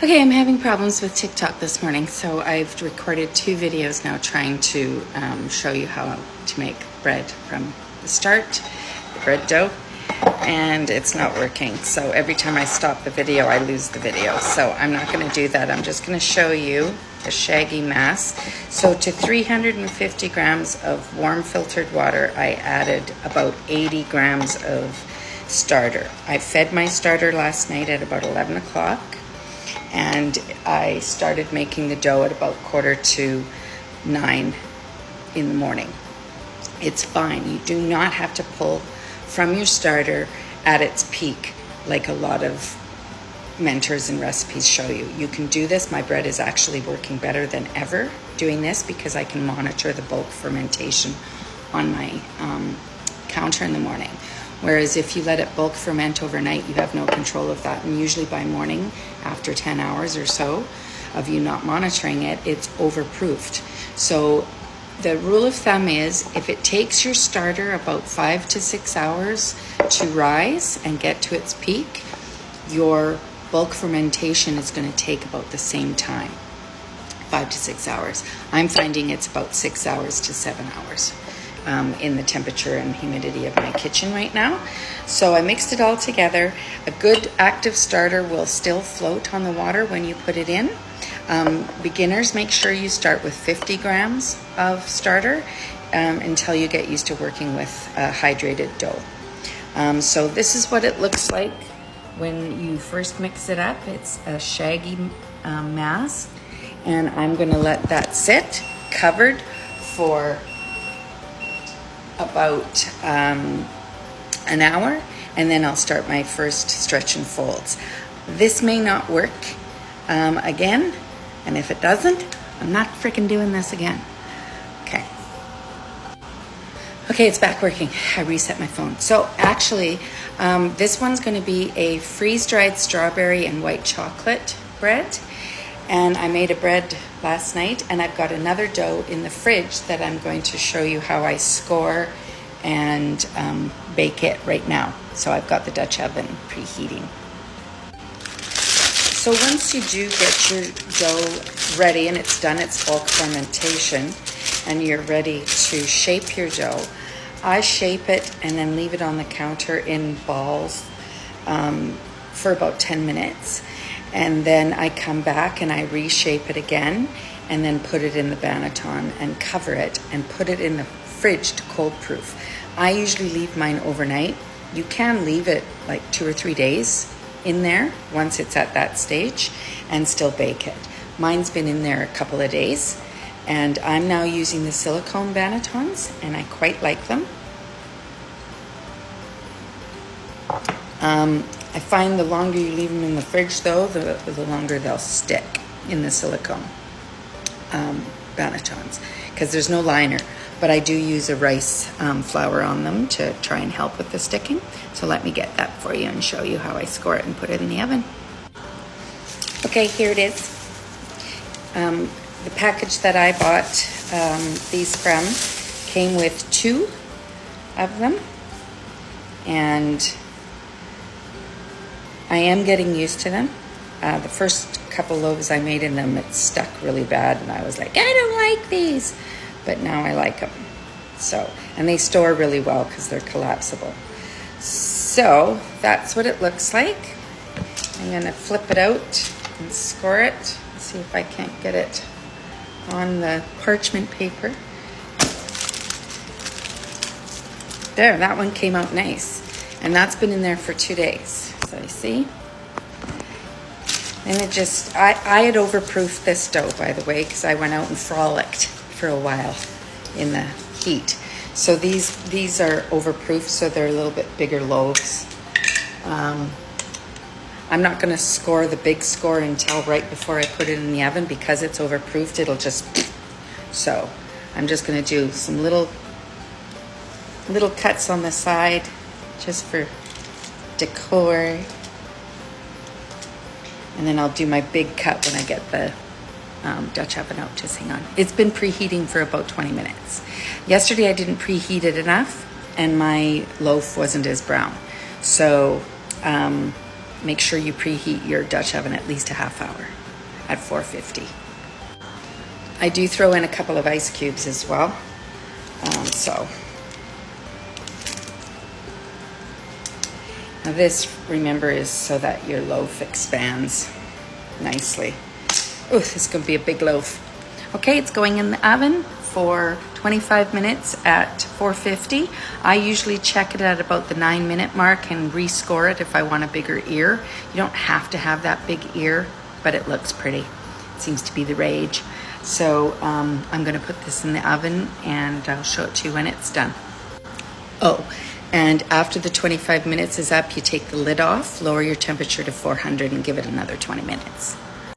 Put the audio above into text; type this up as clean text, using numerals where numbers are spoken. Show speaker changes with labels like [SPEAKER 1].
[SPEAKER 1] Okay, I'm having problems with TikTok this morning, so I've recorded 2 videos now trying to show you how to make bread from the start, the bread dough, and it's not working. So every time I stop the video, I lose the video. So I'm not going to do that. I'm just going to show you a shaggy mass. So to 350 grams of warm filtered water, I added about 80 grams of starter. I fed my starter last night at about 11 o'clock. And I started making the dough at about 8:45 in the morning. It's fine. You do not have to pull from your starter at its peak like a lot of mentors and recipes show you. You can do this. My bread is actually working better than ever doing this because I can monitor the bulk fermentation on my counter in the morning. Whereas if you let it bulk ferment overnight, you have no control of that. And usually by morning, after 10 hours or so of you not monitoring it, it's overproofed. So the rule of thumb is if it takes your starter about 5 to 6 hours to rise and get to its peak, your bulk fermentation is going to take about the same time, 5 to 6 hours. I'm finding it's about 6 hours to 7 hours. In the temperature and humidity of my kitchen right now. So I mixed it all together. A good active starter will still float on the water when you put it in. Beginners, make sure you start with 50 grams of starter until you get used to working with hydrated dough. So this is what it looks like when you first mix it up. It's a shaggy mass, and I'm going to let that sit covered for about an hour, and then I'll start my first stretch and folds. This may not work again, and if it doesn't, I'm not freaking doing this again. Okay, it's back working. I reset my phone. So actually, this one's going to be a freeze-dried strawberry and white chocolate bread. And I made a bread last night, and I've got another dough in the fridge that I'm going to show you how I score and bake it right now. So I've got the Dutch oven preheating. So once you do get your dough ready and it's done its bulk fermentation and you're ready to shape your dough, I shape it and then leave it on the counter in balls for about 10 minutes. And then I come back and I reshape it again and then put it in the banneton and cover it and put it in the fridge to cold proof. I usually leave mine overnight. You can leave it like 2 or 3 days in there once it's at that stage and still bake it. Mine's been in there a couple of days, and I'm now using the silicone bannetons, and I quite like them. I find the longer you leave them in the fridge, though, the longer they'll stick in the silicone bannetons, because there's no liner. But I do use a rice flour on them to try and help with the sticking. So let me get that for you and show you how I score it and put it in the oven. Okay, here it is. The package that I bought these from came with 2 of them. And I am getting used to them. The first couple loaves I made in them, it stuck really bad, and I was like, I don't like these. But now I like them. So, and they store really well because they're collapsible. So that's what it looks like. I'm gonna flip it out and score it. Let's see if I can't get it on the parchment paper. There, that one came out nice. And that's been in there for 2 days. So you see? And it just, I had overproofed this dough, by the way, because I went out and frolicked for a while in the heat. So these are overproof, so they're a little bit bigger loaves. I'm not going to score the big score until right before I put it in the oven because it's overproofed. It'll just, so I'm just going to do some little cuts on the side just for decor. And then I'll do my big cut when I get the Dutch oven out. Just hang on. It's been preheating for about 20 minutes. Yesterday I didn't preheat it enough and my loaf wasn't as brown. So make sure you preheat your Dutch oven at least a half hour at 450. I do throw in a couple of ice cubes as well. Now this, remember, is so that your loaf expands nicely. Oh, this is going to be a big loaf. Okay, it's going in the oven for 25 minutes at 450. I usually check it at about the 9-minute mark and rescore it if I want a bigger ear. You don't have to have that big ear, but it looks pretty. It seems to be the rage. So I'm going to put this in the oven and I'll show it to you when it's done. Oh, and after the 25 minutes is up, you take the lid off, lower your temperature to 400 and give it another 20 minutes.